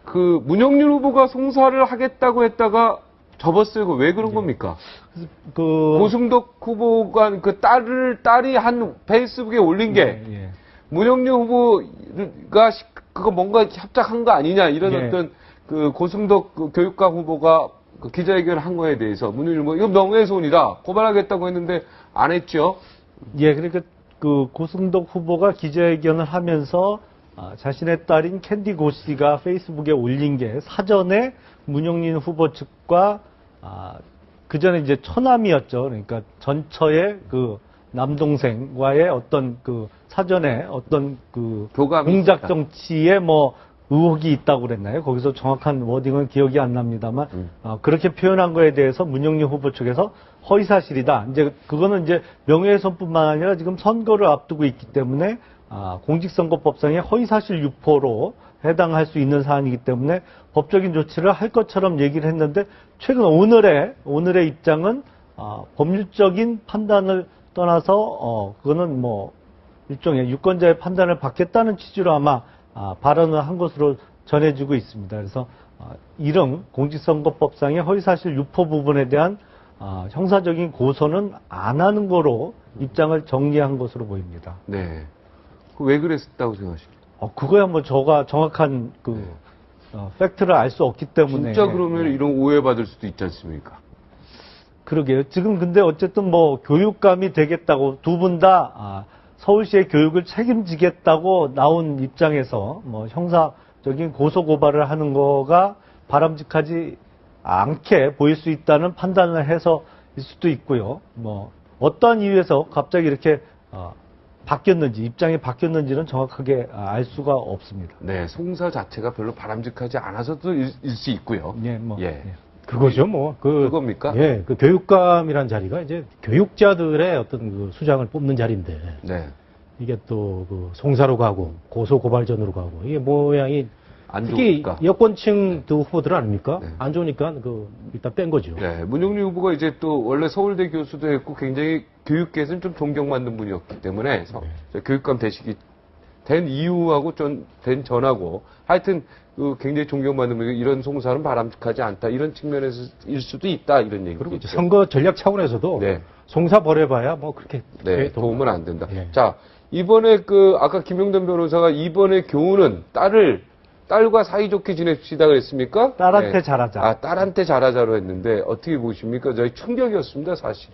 그 문영률 후보가 송사를 하겠다고 했다가 접었어요. 왜 그런 겁니까? 고승덕 후보가 그 딸이 한 페이스북에 올린 게 문영률 후보가 그거 뭔가 협작한 거 아니냐 이런 어떤 그 고승덕 그 교육감 후보가 그 기자회견을 한 거에 대해서 문영률 후보 이거 명예훼손이다 고발하겠다고 했는데 안 했죠. 예, 그러니까 그 고승덕 후보가 기자회견을 하면서 자신의 딸인 캔디 고 씨가 페이스북에 올린 게 사전에 문영린 후보 측과 그 전에 이제 처남이었죠. 그러니까 전처의 그 남동생과의 어떤 그 사전에 어떤 그 공작 정치에 뭐 의혹이 있다고 그랬나요? 거기서 정확한 워딩은 기억이 안 납니다만 그렇게 표현한 거에 대해서 문영린 후보 측에서 허위사실이다. 이제 그거는 이제 명예훼손뿐만 아니라 지금 선거를 앞두고 있기 때문에 공직선거법상의 허위사실 유포로 해당할 수 있는 사안이기 때문에 법적인 조치를 할 것처럼 얘기를 했는데 최근 오늘의 입장은 법률적인 판단을 떠나서 그거는 뭐 일종의 유권자의 판단을 받겠다는 취지로 아마 발언을 한 것으로 전해지고 있습니다. 그래서 이런 공직선거법상의 허위사실 유포 부분에 대한 형사적인 고소는 안 하는 거로 입장을 정리한 것으로 보입니다. 네. 왜 그랬다고 생각하십니까? 그거야 뭐 저가 정확한 팩트를 알 수 없기 때문에. 진짜 그러면 이런 오해받을 수도 있지 않습니까? 그러게요. 지금 근데 어쨌든 뭐 교육감이 되겠다고 두 분 다 서울시의 교육을 책임지겠다고 나온 입장에서 뭐 형사적인 고소고발을 하는 거가 바람직하지 않게 보일 수 있다는 판단을 해서일 수도 있고요. 뭐 어떤 이유에서 갑자기 이렇게 바뀌었는지 입장이 바뀌었는지는 정확하게 알 수가 없습니다. 네, 송사 자체가 별로 바람직하지 않아서도 일 수 있고요. 예, 뭐 그거죠, 뭐. 그겁니까? 예, 그 교육감이란 자리가 이제 교육자들의 어떤 그 수장을 뽑는 자리인데. 네. 이게 또 그 송사로 가고 고소 고발전으로 가고 이게 모양이 안 특히 좋으니까. 여권층 두 후보들 아닙니까? 네. 안 좋으니까 일단 뺀 거죠. 네, 문영률 후보가 이제 또 원래 서울대 교수도 했고 굉장히 교육계에서는 좀 존경받는 분이었기 때문에 교육감 되시기 된 이유하고 된 전하고 하여튼 굉장히 존경받는 분이 이런 송사는 바람직하지 않다 이런 측면에서일 수도 있다 이런 얘기죠. 그리고 선거 전략 차원에서도 송사 벌여봐야 뭐 그렇게 도움은 안 된다. 예. 자, 이번에 아까 김영돈 변호사가 이번에 교훈은 딸과 사이좋게 지냅시다 그랬습니까? 딸한테 잘하자. 딸한테 잘하자로 했는데 어떻게 보십니까? 저희 충격이었습니다, 사실.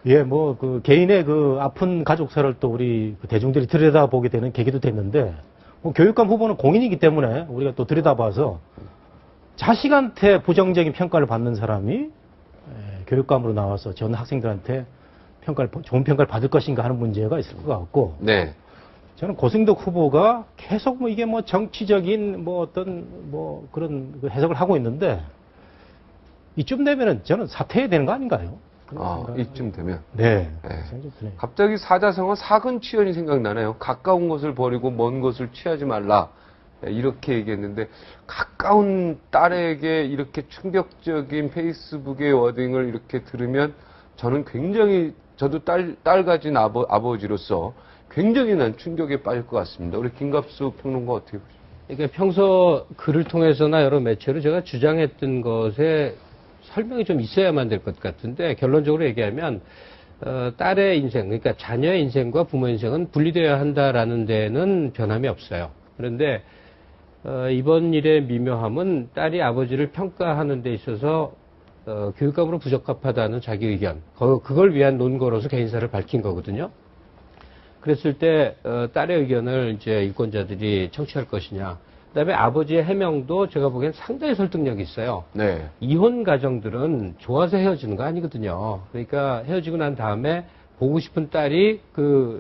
예, 뭐 개인의 아픈 가족사를 또 우리 대중들이 들여다보게 되는 계기도 됐는데 뭐 교육감 후보는 공인이기 때문에 우리가 또 들여다봐서 자식한테 부정적인 평가를 받는 사람이 교육감으로 나와서 전 학생들한테 좋은 평가를 받을 것인가 하는 문제가 있을 것 같고. 네. 저는 고승덕 후보가 계속 이게 정치적인 그런 해석을 하고 있는데 이쯤 되면은 저는 사퇴해야 되는 거 아닌가요? 이쯤 되면. 네. 갑자기 사자성어 사근취연이 생각나네요. 가까운 것을 버리고 먼 것을 취하지 말라. 이렇게 얘기했는데 가까운 딸에게 이렇게 충격적인 페이스북의 워딩을 이렇게 들으면 저는 굉장히 저도 딸 가진 아버지로서 굉장히 난 충격에 빠질 것 같습니다. 우리 김갑수 평론가 어떻게 보십니까? 그러니까 평소 글을 통해서나 여러 매체로 제가 주장했던 것에 설명이 좀 있어야만 될 것 같은데 결론적으로 얘기하면 딸의 인생, 그러니까 자녀의 인생과 부모 인생은 분리되어야 한다라는 데는 변함이 없어요. 그런데 이번 일의 미묘함은 딸이 아버지를 평가하는 데 있어서 교육감으로 부적합하다는 자기 의견, 그걸 위한 논거로서 개인사를 밝힌 거거든요. 그랬을 때 딸의 의견을 이제 유권자들이 청취할 것이냐. 그다음에 아버지의 해명도 제가 보기엔 상당히 설득력이 있어요. 네. 이혼 가정들은 좋아서 헤어지는 거 아니거든요. 그러니까 헤어지고 난 다음에 보고 싶은 딸이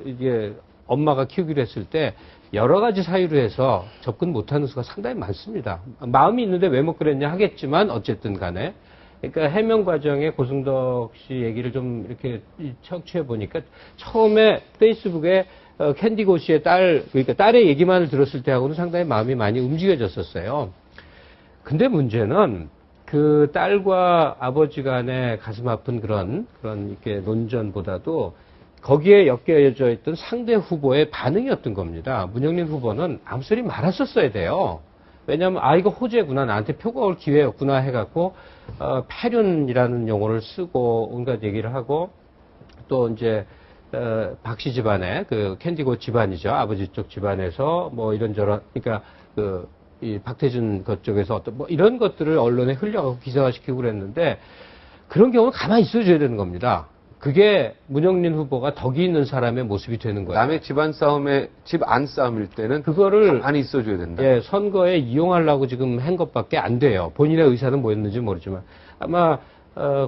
이게 엄마가 키우기로 했을 때 여러 가지 사유로 해서 접근 못하는 수가 상당히 많습니다. 마음이 있는데 왜 못 그랬냐 하겠지만 어쨌든 간에. 그러니까 해명 과정에 고승덕 씨 얘기를 좀 이렇게 청취해 보니까 처음에 페이스북에 캔디고 씨의 그러니까 딸의 얘기만을 들었을 때하고는 상당히 마음이 많이 움직여졌었어요. 근데 문제는 그 딸과 아버지 간의 가슴 아픈 그런 이렇게 논전보다도 거기에 엮여져 있던 상대 후보의 반응이었던 겁니다. 문영린 후보는 아무 소리 말았었어야 돼요. 왜냐하면 이거 호재구나, 나한테 표가 올 기회였구나 해갖고 패륜이라는 용어를 쓰고 온갖 얘기를 하고 또 이제 박씨 집안의 그 캔디고 집안이죠. 아버지 쪽 집안에서 뭐 이런저런, 그러니까 이 박태준 그쪽에서 어떤 뭐 이런 것들을 언론에 흘려가고 기사화시키고 그랬는데 그런 경우는 가만히 있어줘야 되는 겁니다. 그게 문영린 후보가 덕이 있는 사람의 모습이 되는 거예요. 남의 집안 싸움에 집 안 싸움일 때는 그거를 가만히 있어줘야 된다. 예, 선거에 이용하려고 지금 한 것밖에 안 돼요. 본인의 의사는 뭐였는지 모르지만 아마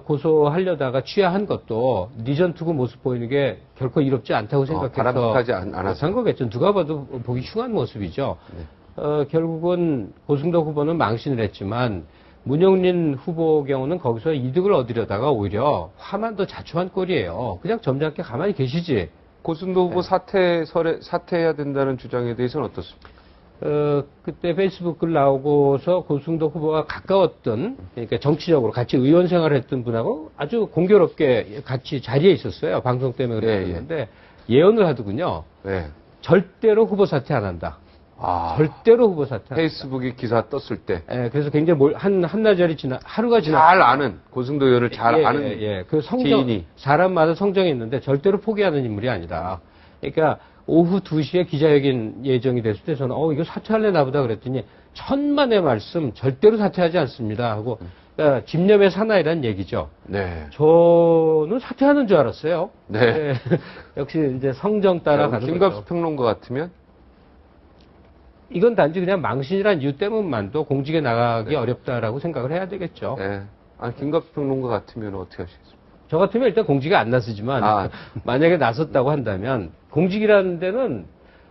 고소하려다가 취하한 것도 리전투구 모습 보이는 게 결코 이롭지 않다고 생각해서 바람직하지 않아서 한 거겠죠. 누가 봐도 보기 흉한 모습이죠. 네. 결국은 고승덕 후보는 망신을 했지만 문영린 후보 경우는 거기서 이득을 얻으려다가 오히려 화만 더 자초한 꼴이에요. 그냥 점잖게 가만히 계시지. 고승덕 후보 사퇴해야 된다는 주장에 대해서는 어떻습니까? 그때 페이스북 글 나오고서 고승덕 후보가 가까웠던, 그러니까 정치적으로 같이 의원 생활을 했던 분하고 아주 공교롭게 같이 자리에 있었어요. 방송 때문에 그랬는데 예언을 하더군요. 네. 절대로 후보 사퇴 안 한다. 절대로 후보 사퇴 안 한다. 페이스북에 기사 떴을 때. 예, 그래서 굉장히 한나절이 하루가 잘 아는, 고승덕 의원을 잘 아는 그 성정, 지인이. 사람마다 성정이 있는데 절대로 포기하는 인물이 아니다. 그러니까 오후 2시에 기자회견 예정이 됐을 때 저는 이거 사퇴할래 나보다 그랬더니 천만의 말씀 절대로 사퇴하지 않습니다 하고 그러니까 집념의 사나이란 얘기죠. 네. 저는 사퇴하는 줄 알았어요. 네. 역시 이제 성정 따라 가는 김갑수 거죠. 평론가 같으면 이건 단지 그냥 망신이란 이유 때문만도 공직에 나가기 어렵다라고 생각을 해야 되겠죠. 네. 김갑수 평론가 같으면 어떻게 하시겠습니까? 저 같으면 일단 공직에 안 나서지만 만약에 나섰다고 한다면 공직이라는 데는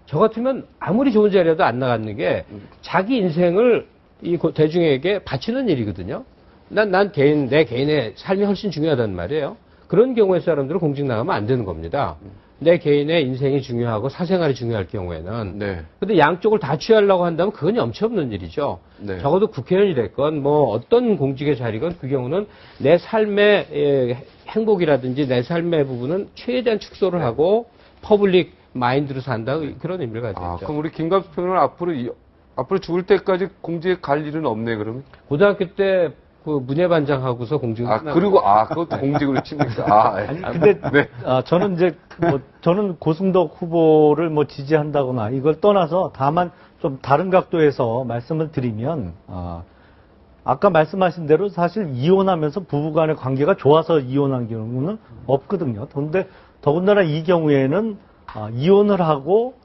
저 같으면 아무리 좋은 자리라도 안 나가는 게 자기 인생을 이 대중에게 바치는 일이거든요. 내 개인의 삶이 훨씬 중요하단 말이에요. 그런 경우에 사람들은 공직 나가면 안 되는 겁니다. 내 개인의 인생이 중요하고 사생활이 중요할 경우에는. 네. 근데 양쪽을 다 취하려고 한다면 그건 염치 없는 일이죠. 네. 적어도 국회의원이 됐건 뭐 어떤 공직의 자리건 그 경우는 내 삶의 행복이라든지 내 삶의 부분은 최대한 축소를 하고 퍼블릭 마인드로 산다 그런 의미를 가지고 있죠. 그럼 우리 김갑수 평론가 앞으로 죽을 때까지 공직에 갈 일은 없네 그러면? 고등학교 때 그 문예반장하고서 공직을 그리고 그것도 공직으로 칩니까? 아니 근데 네. 저는 이제 저는 고승덕 후보를 지지한다거나 이걸 떠나서 다만 좀 다른 각도에서 말씀을 드리면 아까 말씀하신 대로 사실 이혼하면서 부부간의 관계가 좋아서 이혼한 경우는 없거든요. 그런데 더군다나 이 경우에는 이혼을 하고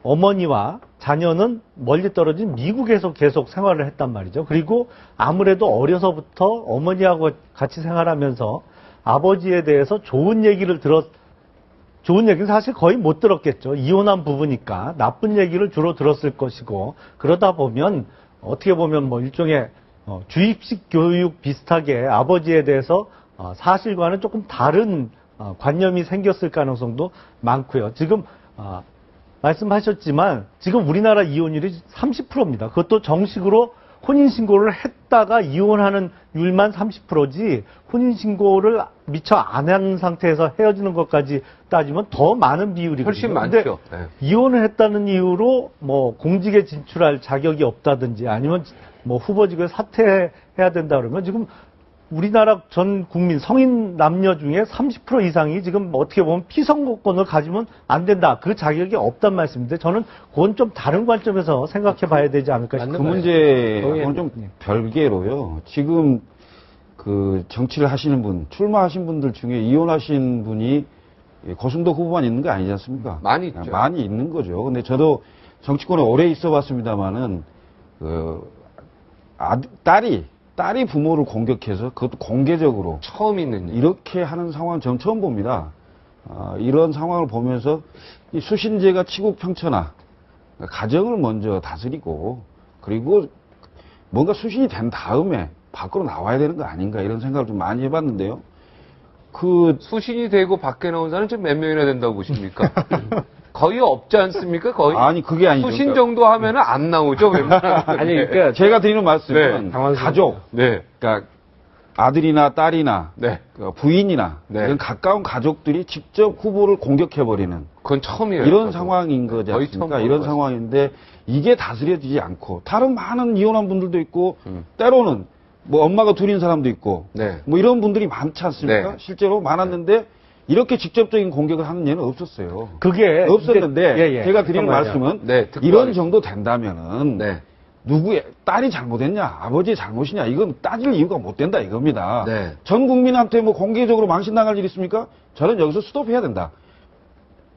어머니와 자녀는 멀리 떨어진 미국에서 계속 생활을 했단 말이죠. 그리고 아무래도 어려서부터 어머니하고 같이 생활하면서 아버지에 대해서 좋은 얘기는 사실 거의 못 들었겠죠. 이혼한 부부니까 나쁜 얘기를 주로 들었을 것이고, 그러다 보면 어떻게 보면 일종의 주입식 교육 비슷하게 아버지에 대해서 사실과는 조금 다른 관념이 생겼을 가능성도 많고요. 지금 말씀하셨지만 지금 우리나라 이혼율이 30%입니다. 그것도 정식으로 혼인신고를 했다가 이혼하는 율만 30%지 혼인신고를 미처 안 한 상태에서 헤어지는 것까지 따지면 더 많은 비율이거든요. 훨씬 많죠. 네. 이혼을 했다는 이유로 공직에 진출할 자격이 없다든지 아니면 후보직을 사퇴해야 된다 그러면 지금 우리나라 전 국민 성인 남녀 중에 30% 이상이 지금 어떻게 보면 피선거권을 가지면 안 된다. 그 자격이 없단 말씀인데 저는 그건 좀 다른 관점에서 생각해 봐야 되지 않을까 싶습니다. 그 문제는 좀 별개로요. 지금 그 정치를 하시는 분, 출마하신 분들 중에 이혼하신 분이 고승덕 후보만 있는 거 아니지 않습니까? 많이 있죠. 많이 있는 거죠. 근데 저도 정치권에 오래 있어 봤습니다만은 딸이 부모를 공격해서 그것도 공개적으로 처음 있는 일. 이렇게 하는 상황은 전 처음 봅니다. 이런 상황을 보면서 이 수신제가 치국평천하 가정을 먼저 다스리고 그리고 뭔가 수신이 된 다음에 밖으로 나와야 되는 거 아닌가 이런 생각을 좀 많이 해봤는데요. 수신이 되고 밖에 나온 사람은 지금 몇 명이나 된다고 보십니까? 거의 없지 않습니까? 거의. 아니 그게 아니죠. 수신 정도 하면은 안 나오죠. 아니 그러니까 제가 드리는 말씀은 가족, 그러니까 아들이나 딸이나 부인이나 이런 가까운 가족들이 직접 후보를 공격해버리는 그건 처음이에요. 이런 상황인 거지 않습니까? 이런 상황인데 이게 다스려지지 않고 다른 많은 이혼한 분들도 있고 때로는 뭐 엄마가 둘인 사람도 있고 네. 뭐 이런 분들이 많지 않습니까? 네. 실제로 많았는데 이렇게 직접적인 공격을 하는 예는 없었어요. 그게 없었는데 예, 예. 제가 드리는 잠깐만요. 말씀은 네, 듣고 이런 하겠습니다. 정도 된다면은 네. 누구의 딸이 잘못했냐, 아버지의 잘못이냐, 이건 따질 이유가 못 된다 이겁니다. 네. 전 국민한테 뭐 공개적으로 망신당할 일 있습니까? 저는 여기서 스톱해야 된다.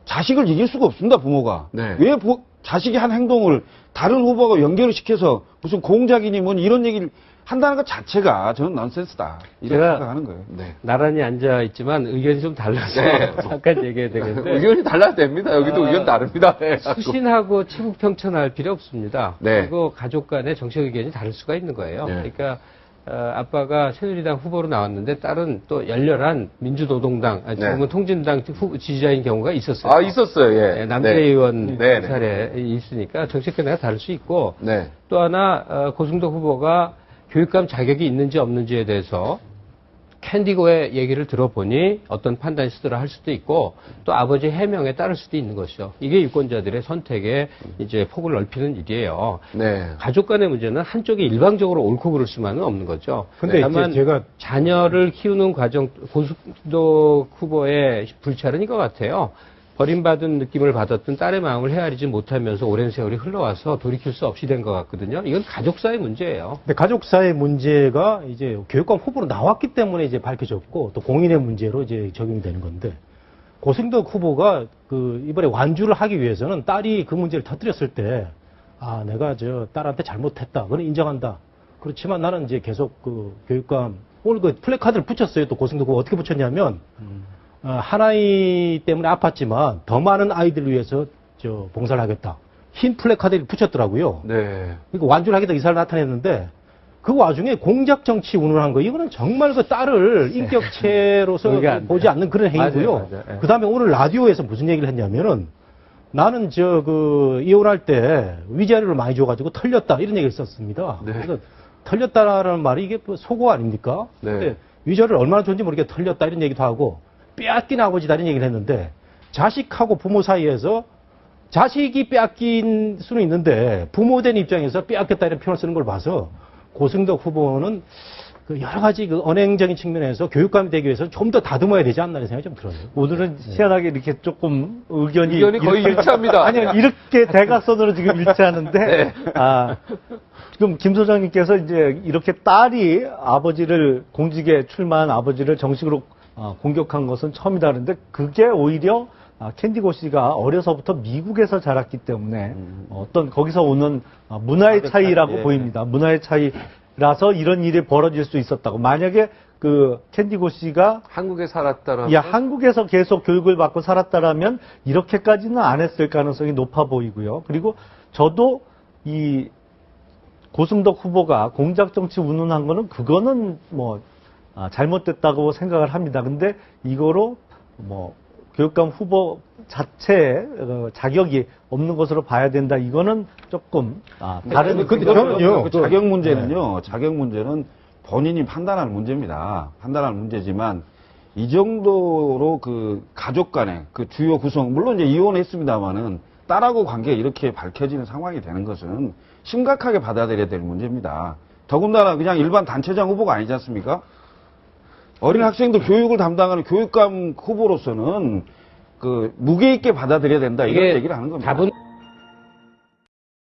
자식을 이길 수가 없습니다, 부모가. 네. 왜 자식이 한 행동을 다른 후보가 연결을 시켜서 무슨 공작이니 뭐 이런 얘기를 한다는 것 자체가 저는 넌센스다. 이렇게 제가- 생각하는 거예요. 네. 나란히 앉아 있지만 의견이 좀 달라서 네. 잠깐 얘기해야 되겠는데 의견이 달라도 됩니다. 여기도 의견 다릅니다. 네. 수신하고 치국 평천할 필요 없습니다. 네. 그리고 가족 간의 정책 의견이 다를 수가 있는 거예요. 네. 그러니까 아빠가 새누리당 후보로 나왔는데 딸은 또 열렬한 민주노동당, 지금은 통진당 지지자인 경우가 있었어요. 아, 있었어요. 예. 네, 남자 네. 의원 네, 네. 사례 있으니까 정책 견해가 다를 수 있고 네. 또 하나 고승덕 후보가 교육감 자격이 있는지 없는지에 대해서 캔디고의 얘기를 들어보니 어떤 판단이 쓰더라 할 수도 있고 또 아버지의 해명에 따를 수도 있는 것이죠. 이게 유권자들의 선택에 이제 폭을 넓히는 일이에요. 네. 가족 간의 문제는 한쪽이 일방적으로 옳고 그럴 수만은 없는 거죠. 근데 다만 이제 제가 자녀를 키우는 과정 고승덕 후보의 불찰은 이거 같아요. 버림받은 느낌을 받았던 딸의 마음을 헤아리지 못하면서 오랜 세월이 흘러와서 돌이킬 수 없이 된 것 같거든요. 이건 가족사의 문제예요. 근데 가족사의 문제가 이제 교육감 후보로 나왔기 때문에 이제 밝혀졌고 또 공인의 문제로 이제 적용이 되는 건데 고승덕 후보가 그 이번에 완주를 하기 위해서는 딸이 그 문제를 터뜨렸을 때 아, 내가 저 딸한테 잘못했다. 그건 인정한다. 그렇지만 나는 이제 계속 그 교육감 오늘 그 플래카드를 붙였어요. 또 고승덕 후보가 어떻게 붙였냐면 하나이 때문에 아팠지만 더 많은 아이들을 위해서 저 봉사를 하겠다. 흰 플래카드를 붙였더라고요. 네. 그러니까 완주를 하겠다 의사를 나타냈는데 그 와중에 공작 정치 운운한 거 이거는 정말 그 딸을 인격체로서 그게 안 보지 돼요. 않는 그런 행위고요. 맞아요. 예. 그다음에 오늘 라디오에서 무슨 얘기를 했냐면은 나는 저 그 이혼할 때 위자료를 많이 줘가지고 털렸다 이런 얘기를 썼습니다. 네. 그래서 털렸다라는 말이 이게 뭐 속어 아닙니까? 네. 근데 위자료를 얼마나 줬는지 모르게 털렸다 이런 얘기도 하고 빼앗긴 아버지다 이런 얘기를 했는데 자식하고 부모 사이에서 자식이 빼앗긴 수는 있는데 부모된 입장에서 빼앗겼다 이런 표현을 쓰는 걸 봐서 고승덕 후보는 그 여러 가지 그 언행적인 측면에서 교육감이 되기 위해서 좀 더 다듬어야 되지 않나 이런 생각이 좀 들어요. 오늘은 희한하게 이렇게 조금 의견이 거의 일치합니다. 아니요, 이렇게 대각선으로 지금 일치하는데, 지금 김 소장님께서 이제 이렇게 딸이 아버지를, 공직에 출마한 아버지를 정식으로 공격한 것은 처음이다 그러는데, 그게 오히려 캔디고 씨가 어려서부터 미국에서 자랐기 때문에 어떤 거기서 오는 문화의 차이라고 보입니다. 문화의 차이라서 이런 일이 벌어질 수 있었다고. 만약에 그 캔디고 씨가 한국에 살았다라면 한국에서 계속 교육을 받고 살았다라면 이렇게까지는 안 했을 가능성이 높아 보이고요. 그리고 저도 이 고승덕 후보가 공작 정치 운운한 거는 그거는 뭐 잘못됐다고 생각을 합니다. 근데 이거로 뭐 교육감 후보 자체의 자격이 없는 것으로 봐야 된다. 이거는 조금 다른. 근데 저는요, 그 자격 문제는요. 자격 문제는 본인이 판단할 문제입니다. 판단할 문제지만 이 정도로 그 가족 간의 그 주요 구성 물론 이제 이혼했습니다만은 딸하고 관계가 이렇게 밝혀지는 상황이 되는 것은 심각하게 받아들여야 될 문제입니다. 더군다나 그냥 일반 단체장 후보가 아니지 않습니까? 어린 학생들 교육을 담당하는 교육감 후보로서는 그 무게 있게 받아들여야 된다 이런 얘기를 하는 겁니다. 답은